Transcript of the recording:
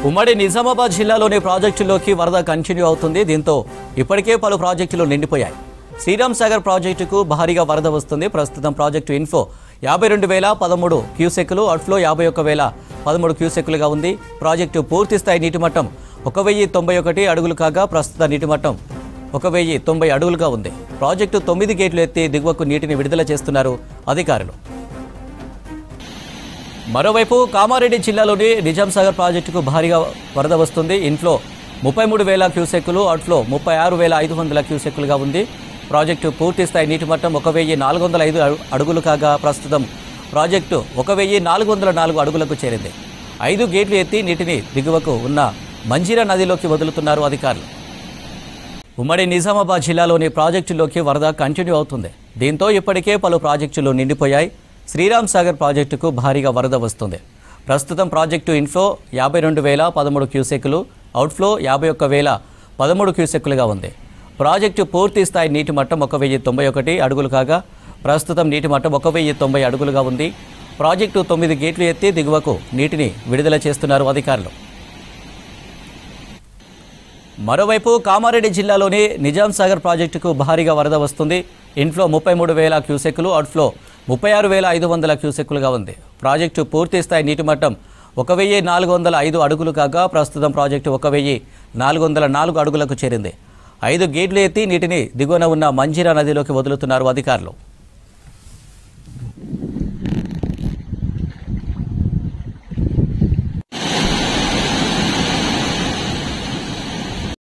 ఉమ్మడి నిజామాబాద్ జిల్లాలోని ప్రాజెక్టులోకి వరద కంటిన్యూ అవుతుంది. దీంతో ఇప్పటికే పలు ప్రాజెక్టులు నిండిపోయాయి. శ్రీరామ్ సాగర్ ప్రాజెక్టుకు భారీగా వరద వస్తుంది. ప్రస్తుతం ప్రాజెక్టు ఇన్ఫో 52,013 క్యూసెక్కులు, అవుట్ఫ్లో 51,013 క్యూసెక్కులుగా ఉంది. ప్రాజెక్టు పూర్తి స్థాయి నీటి మట్టం 1,091 అడుగులు కాగా ప్రస్తుత నీటి మట్టం 1,090 అడుగులుగా ఉంది. ప్రాజెక్టు 9 గేట్లు ఎత్తి దిగువకు నీటిని విడుదల చేస్తున్నారు అధికారులు. మరోవైపు కామారెడ్డి జిల్లాలోని నిజాం సాగర్ ప్రాజెక్టుకు భారీగా వరద వస్తుంది. ఇన్ఫ్లో 33,000 క్యూసెక్కులు, అవుట్ఫ్లో 36,500 క్యూసెక్కులుగా ఉంది. ప్రాజెక్టు పూర్తి స్థాయి నీటి మట్టం 1,405 అడుగులు కాగా ప్రస్తుతం ప్రాజెక్టు 1,404 అడుగులకు చేరింది. 5 గేట్లు ఎత్తి నీటిని దిగువకు ఉన్న మంజీరా నదిలోకి వదులుతున్నారు అధికారులు. ఉమ్మడి నిజామాబాద్ జిల్లాలోని ప్రాజెక్టులోకి వరద కంటిన్యూ అవుతుంది. దీంతో ఇప్పటికే పలు ప్రాజెక్టులు నిండిపోయాయి. శ్రీరామ్ సాగర్ ప్రాజెక్టుకు భారీగా వరద వస్తుంది. ప్రస్తుతం ప్రాజెక్టు ఇన్ఫ్లో 52,013 క్యూసెక్కులు, అవుట్ఫ్లో 51,013 క్యూసెక్కులుగా ఉంది. ప్రాజెక్టు పూర్తి స్థాయి నీటి మట్టం 1,091 అడుగులు కాగా ప్రస్తుతం నీటి మట్టం 1,090 అడుగులుగా ఉంది. ప్రాజెక్టు 9 గేట్లు ఎత్తి దిగువకు నీటిని విడుదల చేస్తున్నారు అధికారులు. మరోవైపు కామారెడ్డి జిల్లాలోని నిజాం సాగర్ ప్రాజెక్టుకు భారీగా వరద వస్తుంది. ఇన్ఫ్లో 33,000 క్యూసెక్కులు, అవుట్ఫ్లో 36,500 క్యూసెక్కులుగా ఉంది. ప్రాజెక్టు పూర్తి స్థాయి నీటి మట్టం 1,405 అడుగులు కాగా ప్రస్తుతం ప్రాజెక్టు 1,404 అడుగులకు చేరింది. 5 గేట్లు ఎత్తి నీటిని దిగువన ఉన్న మంజీరా నదిలోకి వదులుతున్నారు అధికారులు.